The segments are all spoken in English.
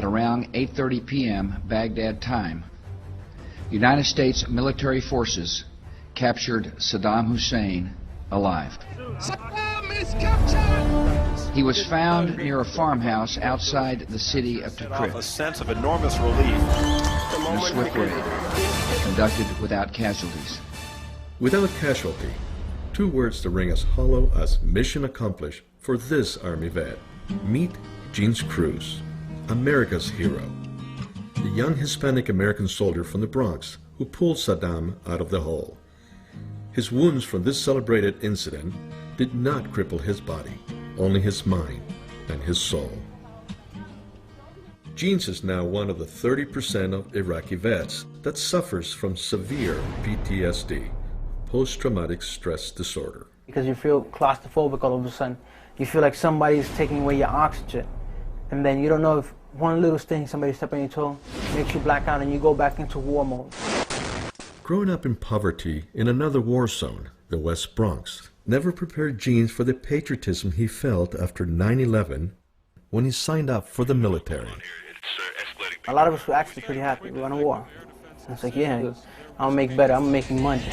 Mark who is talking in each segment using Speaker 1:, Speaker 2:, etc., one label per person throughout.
Speaker 1: around 8:30 p.m. Baghdad time, United States military forces captured Saddam Hussein alive.
Speaker 2: Saddam is captured!
Speaker 1: He was found near a farmhouse outside the city of Tikrit.
Speaker 3: A sense of enormous relief.
Speaker 1: In a swift raid, conducted without casualties.
Speaker 4: Without casualty, 2 words to ring as hollow as mission accomplished for this Army vet. Meet Cruz, America's hero. The young Hispanic American soldier from the Bronx who pulled Saddam out of the hole. His wounds from this celebrated incident did not cripple his body, only his mind and his soul. Jeans is now one of the 30% of Iraqi vets that suffers from severe PTSD, post-traumatic stress disorder.
Speaker 5: Because you feel claustrophobic all of a sudden. You feel like somebody's taking away your oxygen. And then you don't know if one little thing, somebody step on your toe, makes you black out and you go back into war mode.
Speaker 4: Growing up in poverty in another war zone, the West Bronx, never prepared Jeans for the patriotism he felt after 9/11 when he signed up for the military.
Speaker 5: A lot of us were actually pretty happy. We were on a war. And it's like, yeah, I'll make better. I'm making money.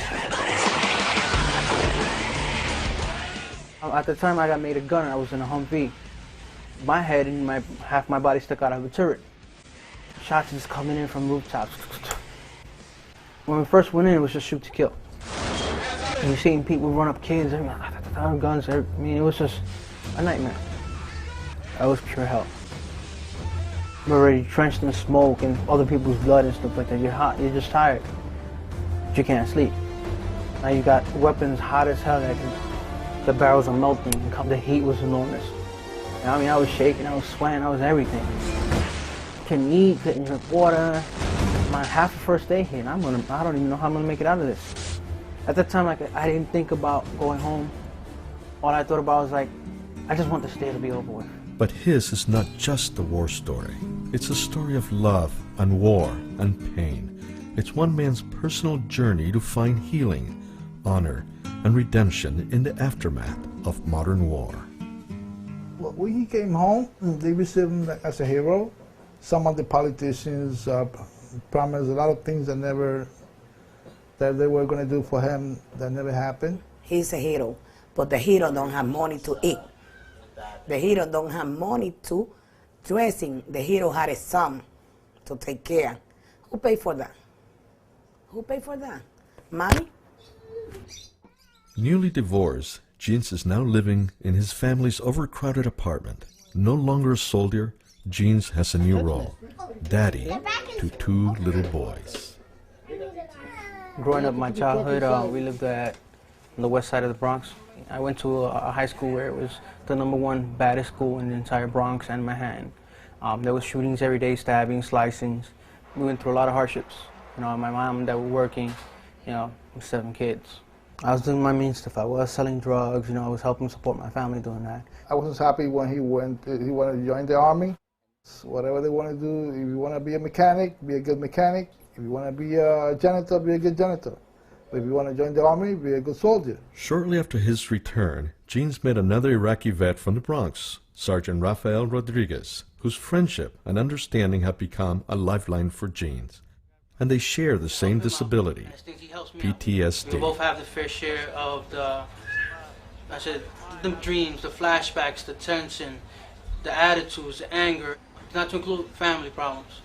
Speaker 5: At the time I got made a gunner, I was in a Humvee. My head and half my body stuck out of a turret. Shots just coming in from rooftops. When we first went in, it was just shoot to kill. And you're seeing people run up kids, guns. I mean, it was just a nightmare. That was pure hell. You're already drenched in smoke and other people's blood and stuff like that. You're hot, you're just tired. But you can't sleep. Now you got weapons hot as hell. The barrels are melting. The heat was enormous. I mean, I was shaking, I was sweating, I was everything. Couldn't eat, couldn't drink water. My half the first day here, and I don't even know how I'm gonna make it out of this. At that time, I didn't think about going home. All I thought about was like, I just want this day to be over with.
Speaker 4: But his is not just a war story. It's a story of love and war and pain. It's one man's personal journey to find healing, honor, and redemption in the aftermath of modern war.
Speaker 6: Well, when he came home, they received him as a hero. Some of the politicians promised a lot of things that they were going to do for him that never happened.
Speaker 7: He's a hero, but the hero don't have money to eat. The hero don't have money to dressing. The hero had a son to take care. Who paid for that? Who paid for that? Money?
Speaker 4: Newly divorced, Jeans is now living in his family's overcrowded apartment. No longer a soldier, Jeans has a new role, daddy to 2 little boys.
Speaker 5: Growing up my childhood, we lived on the west side of the Bronx. I went to a high school where it was the #1 baddest school in the entire Bronx and Manhattan. There was shootings every day, stabbings, slicings. We went through a lot of hardships. You know, my mom and dad were working, you know, with 7 kids. I was doing my mean stuff. I was selling drugs, you know, I was helping support my family doing that.
Speaker 6: I wasn't happy when he wanted to join the Army. So whatever they want to do, if you want to be a mechanic, be a good mechanic. If you want to be a janitor, be a good janitor. But if you want to join the Army, be a good soldier.
Speaker 4: Shortly after his return, Jeans met another Iraqi vet from the Bronx, Sergeant Rafael Rodriguez, whose friendship and understanding have become a lifeline for Jeans. And they share the same disability, PTSD.
Speaker 5: We both have the fair share of the dreams, the flashbacks, the tension, the attitudes, the anger, not to include family problems.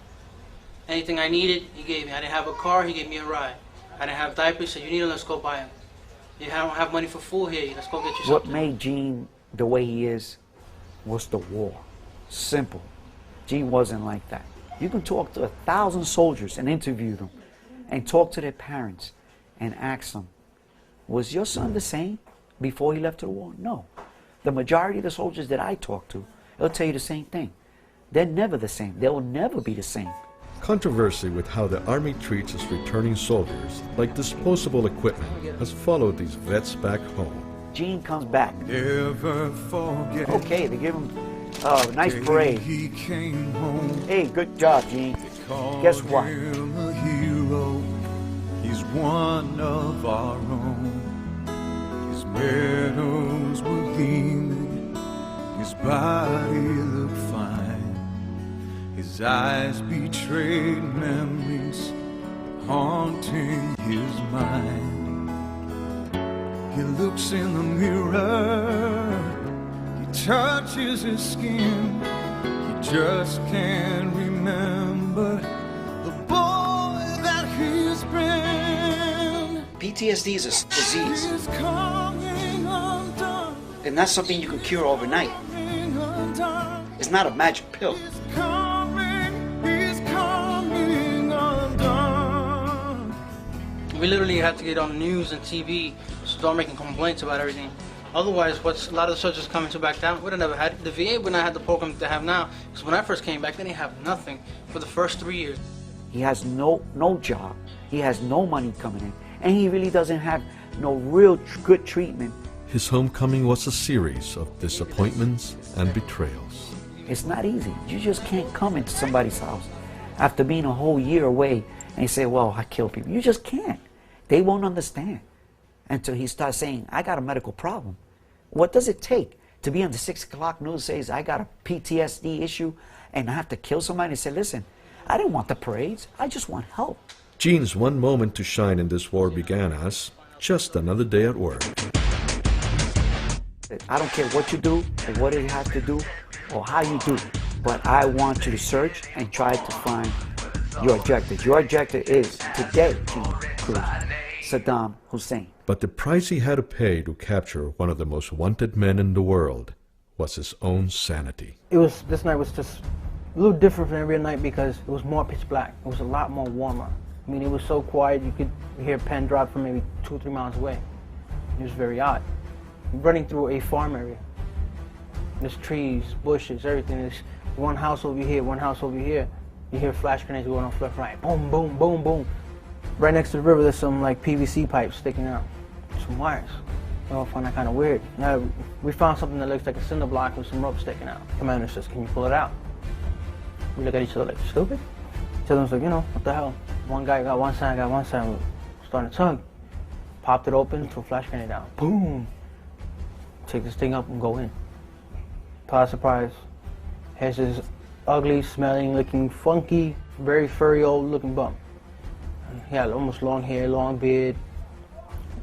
Speaker 5: Anything I needed, he gave me. I didn't have a car, he gave me a ride. I didn't have diapers, he said, you need them, let's go buy them. You don't have money for food here, let's go get you something.
Speaker 8: What made Gene the way he is was the war. Simple. Gene wasn't like that. You can talk to 1,000 soldiers and interview them and talk to their parents and ask them, was your son the same before he left to the war? No. The majority of the soldiers that I talk to, they'll tell you the same thing. They're never the same. They will never be the same.
Speaker 4: Controversy with how the Army treats its returning soldiers, like disposable equipment, has followed these vets back home.
Speaker 8: Gene comes back.
Speaker 2: Never forget.
Speaker 8: Okay, they give him a nice parade.
Speaker 2: He came home.
Speaker 8: Hey, good job, Gene. Guess what?
Speaker 2: Him a hero. He's one of our own. His medals were gleaming. His body looked fine. His His eyes betrayed memories haunting his mind. He looks in the mirror, he touches his skin. He just can't remember the boy that he's been.
Speaker 8: PTSD is a disease,
Speaker 2: He's coming undone.
Speaker 8: and that's something you can cure overnight. It's not a magic pill.
Speaker 2: He's coming undone.
Speaker 5: We literally had to get on the news and TV, start making complaints about everything. Otherwise, what's a lot of the soldiers coming to back down, we'd have never had, the VA would not have the program they have now. Because when I first came back, they didn't have nothing for the first 3 years.
Speaker 8: He has no job. He has no money coming in. And he really doesn't have no real good treatment.
Speaker 4: His homecoming was a series of disappointments and betrayals.
Speaker 8: It's not easy. You just can't come into somebody's house after being a whole year away and say, well, I kill people. You just can't. They won't understand until he starts saying, I got a medical problem. What does it take to be on the 6 o'clock news says, I got a PTSD issue and I have to kill somebody and say, listen, I didn't want the parades. I just want help.
Speaker 4: Gene's one moment to shine in this war began as just another day at work.
Speaker 8: I don't care what you do or what you have to do or how you do it, but I want you to search and try to find your objective. Your objective is today, Cruz, Saddam Hussein.
Speaker 4: But the price he had to pay to capture one of the most wanted men in the world was his own sanity.
Speaker 5: This night was just a little different from every night because it was more pitch black. It was a lot more warmer. I mean, it was so quiet you could hear a pen drop from maybe 2 or 3 miles away. It was very odd. Running through a farm area. There's trees, bushes, everything. There's one house over here, one house over here. You hear flash grenades going off left, right. Boom, boom, boom, boom. Right next to the river, there's some like PVC pipes sticking out. Some wires. We all find that kind of weird. Now, we found something that looks like a cinder block with some rope sticking out. Commander says, can you pull it out? We look at each other like, stupid? Each other was like, you know, what the hell? One guy got one side, we're starting to tug. Popped it open, threw a flash grenade out. Boom! Take this thing up and go in. Surprise. Here's this ugly, smelling, looking funky, very furry, old looking bum. He had almost long hair, long beard,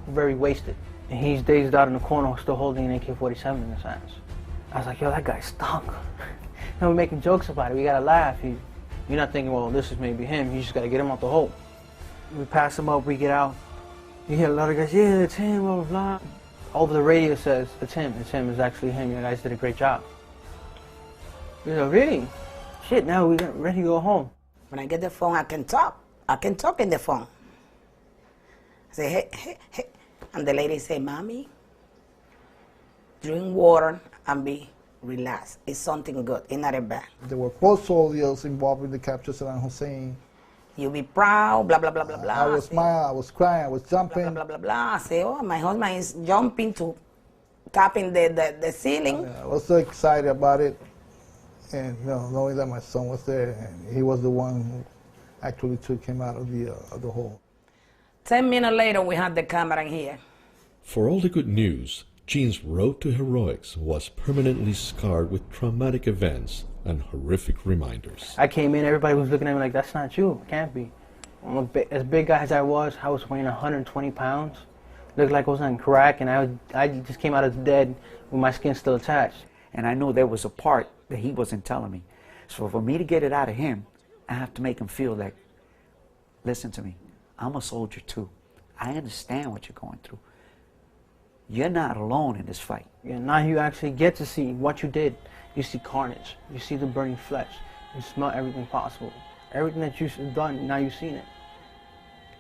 Speaker 5: very wasted. And he's dazed out in the corner, still holding an AK-47 in his hands. I was like, yo, that guy stunk. And we're making jokes about it. We gotta laugh. You're not thinking, well, this is maybe him. You just gotta get him out the hole. We pass him up, we get out. You hear a lot of guys, yeah, it's him, blah, blah, blah. Over the radio says, it's him, it's actually him. You guys did a great job. We go, really? Shit, now we're ready to go home.
Speaker 7: When I get the phone, I can talk. I can talk in the phone. I say, hey, hey, hey. And the lady say, Mommy, drink water and be relaxed. It's something good. It's not a bad.
Speaker 6: There were 4 soldiers involved in the capture of Saddam Hussein.
Speaker 7: You be proud, blah, blah, blah, blah, blah.
Speaker 6: I was smiling, I was crying, I was jumping.
Speaker 7: Blah, blah, blah, blah. I say, oh, my husband is jumping to tapping the ceiling.
Speaker 6: I was so excited about it. And knowing that my son was there, and he was the one who actually took him out of the hole.
Speaker 7: 10 minutes later, we had the camera in here.
Speaker 4: For all the good news, Gene's road to heroics was permanently scarred with traumatic events and horrific reminders.
Speaker 5: I came in, everybody was looking at me like, that's not you, it can't be. As big guy as I was weighing 120 pounds. Looked like I was on crack, and I just came out of the dead with my skin still attached.
Speaker 8: And I knew there was a part that he wasn't telling me. So for me to get it out of him, I have to make him feel like, listen to me, I'm a soldier too. I understand what you're going through. You're not alone in this fight.
Speaker 5: Yeah, now you actually get to see what you did. You see carnage. You see the burning flesh. You smell everything possible. Everything that you've done, now you've seen it.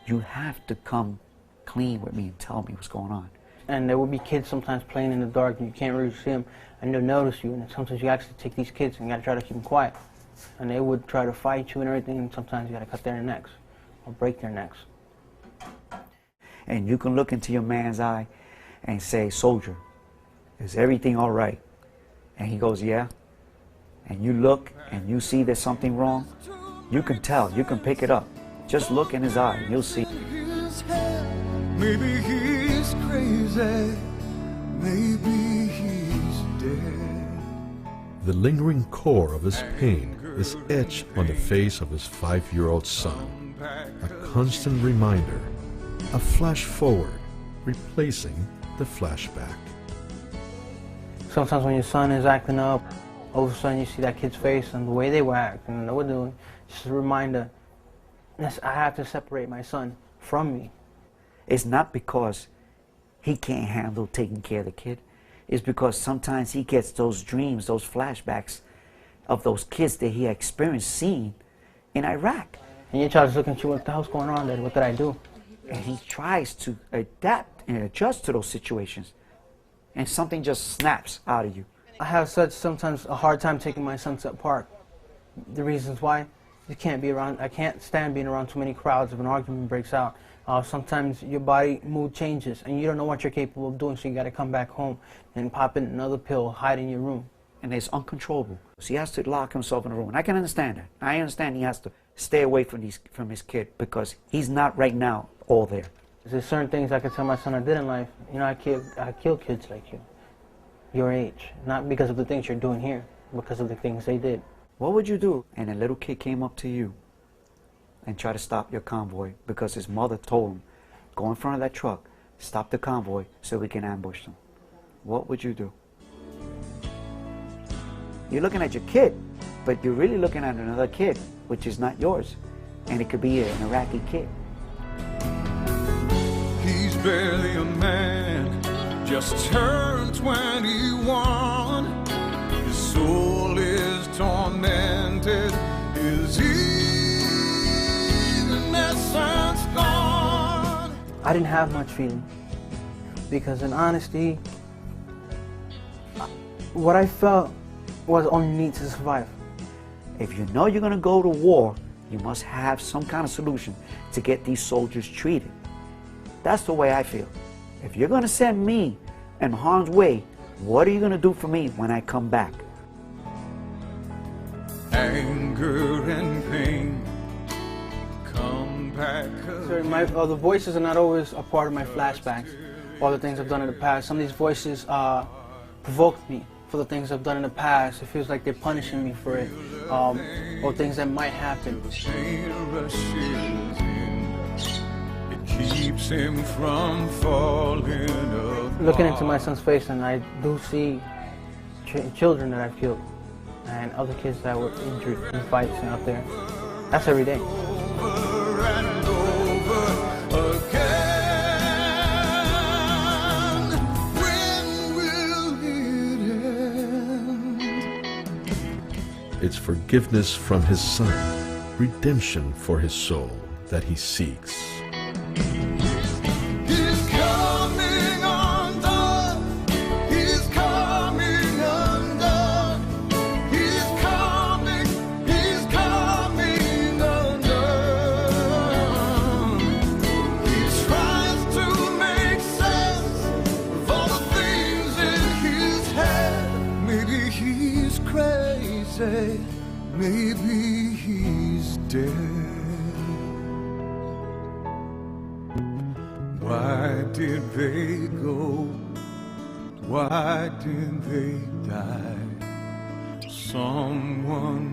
Speaker 8: You have to come clean with me and tell me what's going on.
Speaker 5: And there will be kids sometimes playing in the dark and you can't really see them, and they'll notice you, and sometimes you actually take these kids and you gotta try to keep them quiet. And they would try to fight you and everything, and sometimes you gotta cut their necks or break their necks.
Speaker 8: And you can look into your man's eye and say, soldier, is everything all right? And he goes, yeah. And you look and you see there's something wrong, you can tell, you can pick it up. Just look in his eye and you'll see.
Speaker 2: Maybe he's crazy, maybe he's dead.
Speaker 4: The lingering core of his pain is etched on the face of his 5-year-old son, a constant reminder, a flash forward, replacing the flashback.
Speaker 5: Sometimes when your son is acting up, all of a sudden you see that kid's face and the way they were acting and what they're doing, just a reminder, I have to separate my son from me.
Speaker 8: It's not because he can't handle taking care of the kid. It's because sometimes he gets those dreams, those flashbacks of those kids that he experienced seeing in Iraq.
Speaker 5: And your child's looking at you, what the hell's going on, Dad? What did I do?
Speaker 8: And he tries to adapt and adjust to those situations. And something just snaps out of you.
Speaker 5: I have sometimes a hard time taking my son to a park. The reasons why, I can't stand being around too many crowds if an argument breaks out. Sometimes your body mood changes and you don't know what you're capable of doing, so you got to come back home and pop in another pill, hide in your room.
Speaker 8: And it's uncontrollable. So he has to lock himself in a room. And I can understand that. I understand he has to stay away from his kid because he's not right now all there.
Speaker 5: There's certain things I could tell my son I did in life. You know, I kill kids like you, your age. Not because of the things you're doing here, because of the things they did.
Speaker 8: What would you do? And a little kid came up to you and tried to stop your convoy because his mother told him, go in front of that truck, stop the convoy so we can ambush them. What would you do? You're looking at your kid, but you're really looking at another kid, which is not yours. And it could be an Iraqi kid.
Speaker 2: He's barely a man, just turned 21. His soul is tormented, his innocence gone.
Speaker 5: I didn't have much feeling because in honesty, what I felt was only need to survive.
Speaker 8: If you know you're going to go to war, you must have some kind of solution to get these soldiers treated. That's the way I feel. If you're going to send me in harm's way, what are you going to do for me when I come back?
Speaker 2: Anger and pain come back.
Speaker 5: Sir, the voices are not always a part of my flashbacks, all the things I've done in the past. Some of these voices provoked me for the things I've done in the past. It feels like they're punishing me for it, or things that might happen.
Speaker 2: It keeps him from falling apart.
Speaker 5: Looking into my son's face, and I do see children that I've killed and other kids that were injured in fights out there. That's every day.
Speaker 2: Over and over again. When will it end?
Speaker 4: It's forgiveness from his son, redemption for his soul that he seeks.
Speaker 2: He's coming undone. He's coming undone. He's coming undone. He tries to make sense of all the things in his head. Maybe he's crazy. Maybe he's dead. Why did they go? Why did they die? Someone